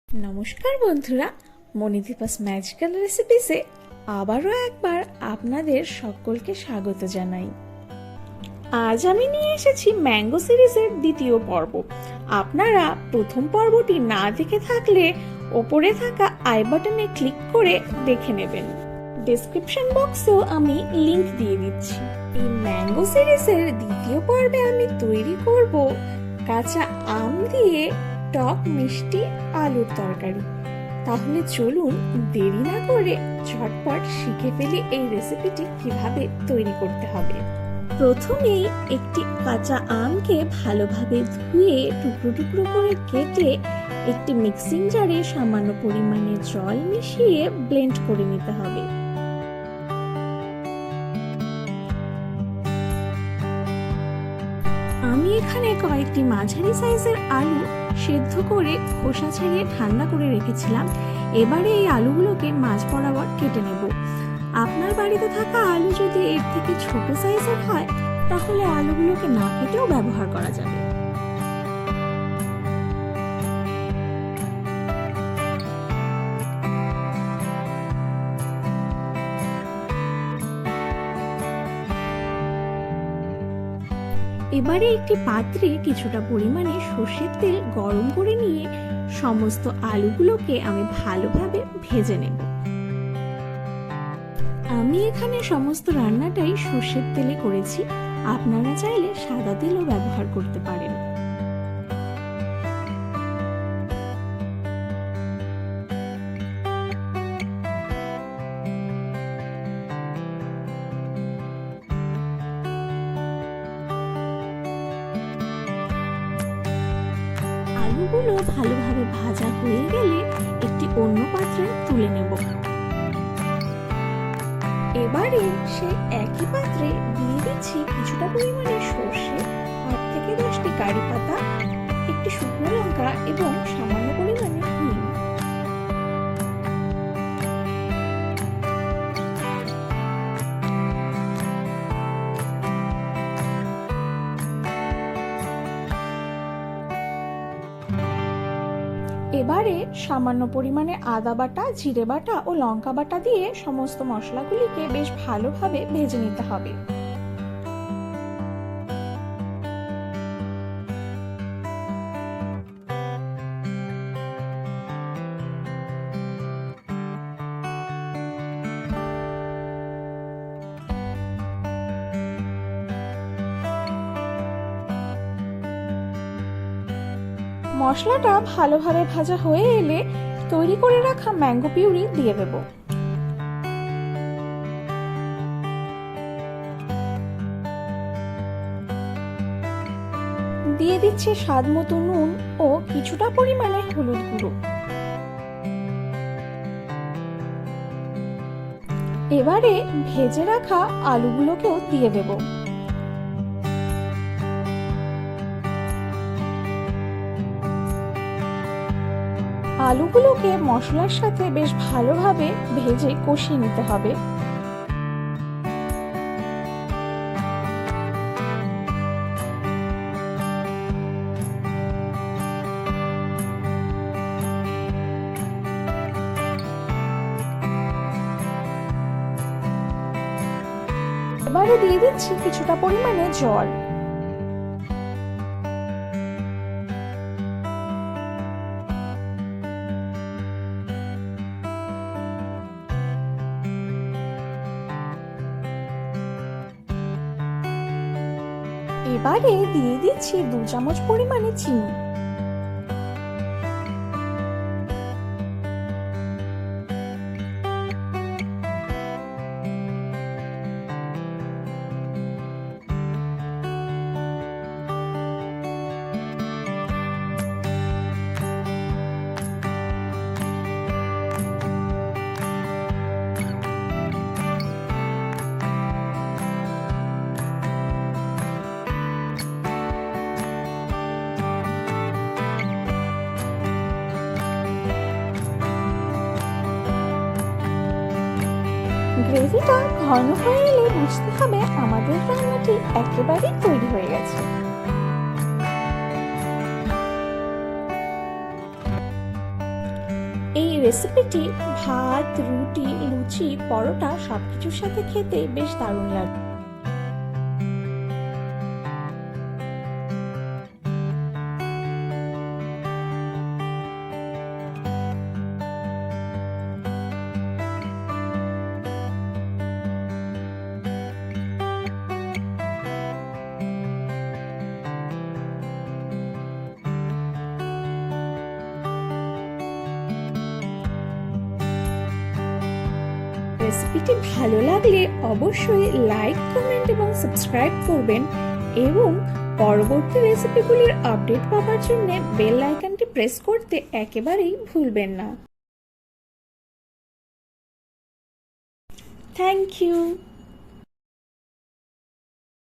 নমস্কার বন্ধুরা, মণিদীপাস ম্যাজিক্যাল রেসিপিসে আবারও একবার আপনাদের সকলকে স্বাগত জানাই। আজ আমি নিয়ে এসেছি ম্যাঙ্গো সিরিজের দ্বিতীয় পর্ব। আপনারা প্রথম পর্বটি না দেখে থাকলে ওপরে থাকা আই বাটনে ক্লিক করে দেখে নেবেন। ডেসক্রিপশন বক্সেও আমি লিংক দিয়ে দিচ্ছি। এই ম্যাঙ্গো সিরিজের দ্বিতীয় পর্বে আমি তৈরি করব কাঁচা আম দিয়ে টক মিষ্টি আলুর তরকারি। তাহলে চলুন দেরি না করে ঝটপট শিখে ফেলি এই রেসিপিটি কিভাবে তৈরি করতে হবে। প্রথমেই একটি কাঁচা আমকে ভালোভাবে ধুয়ে টুকরো টুকরো করে কেটে একটি মিক্সিং জারে সামান্য পরিমাণে জল মিশিয়ে ব্লেন্ড করে নিতে হবে। আমি এখানে কয়েকটি মাঝারি সাইজের আলু সেদ্ধ করে খোসা ছাড়িয়ে ঠান্ডা করে রেখেছিলাম। এবারে এই আলুগুলোকে মাঝ বরাবর কেটে নেব। আপনার বাড়িতে থাকা আলু যদি এর থেকে ছোট সাইজের হয় তাহলে আলুগুলোকে না কেটেও ব্যবহার করা যাবে। এবারে একটি পাত্রে কিছুটা পরিমাণে সর্ষের তেল গরম করে নিয়ে সমস্ত আলুগুলোকে আমি ভালোভাবে ভেজে নেব। আমি এখানে সমস্ত রান্নাটাই সর্ষের তেলে করেছি, আপনারা চাইলে সাদা তেলও ব্যবহার করতে পারেন। আলুগুলো ভালোভাবে ভাজা হয়ে গেলে একটি অন্য পাত্রে তুলে নেব। এবারে সেই একই পাত্রে দিয়ে দিচ্ছি কিছুটা পরিমাণে সর্ষে, 8 থেকে 10টি কারি পাতা, একটি শুকনো লঙ্কা এবং সামান্য পরিমাণে হিং। এবারে সামান্য পরিমাণে আদা বাটা, জিরে বাটা ও লঙ্কা বাটা দিয়ে সমস্ত মশলাগুলিকে বেশ ভালোভাবে ভেজে নিতে হবে। মশলাটা ভালোভাবে ভাজা হয়ে এলে তৈরি করে রাখা ম্যাঙ্গো পিউরি দিয়ে দেব। দিয়ে দিচ্ছি স্বাদ মতো নুন ও কিছুটা পরিমাণে হলুদ গুঁড়ো। এবারে ভেজে রাখা আলুগুলোকেও দিয়ে দেব। আলুগুলোকে মশলার সাথে বেশ ভালোভাবে ভেজে কষিয়ে নিতে হবে। এবারে দিয়ে দিচ্ছি কিছুটা পরিমাণে জল। এবারে দিয়ে দিচ্ছি 2 চামচ পরিমাণে চিনি। গ্রেভিটা ঘন হয়ে এলে বুঝতে হবে আমাদের রান্নাটি একেবারেই তৈরি হয়ে গেছে। এই রেসিপিটি ভাত, রুটি, লুচি, পরোটা সবকিছুর সাথে খেতে বেশ দারুণ লাগে। রেসিপিটি ভালো লাগলে অবশ্যই লাইক, কমেন্ট এবং সাবস্ক্রাইব করবেন এবং পরবর্তী রেসিপিগুলির আপডেট পাওয়ার জন্য বেল আইকনটি প্রেস করতে একেবারেই ভুলবেন না। Thank you.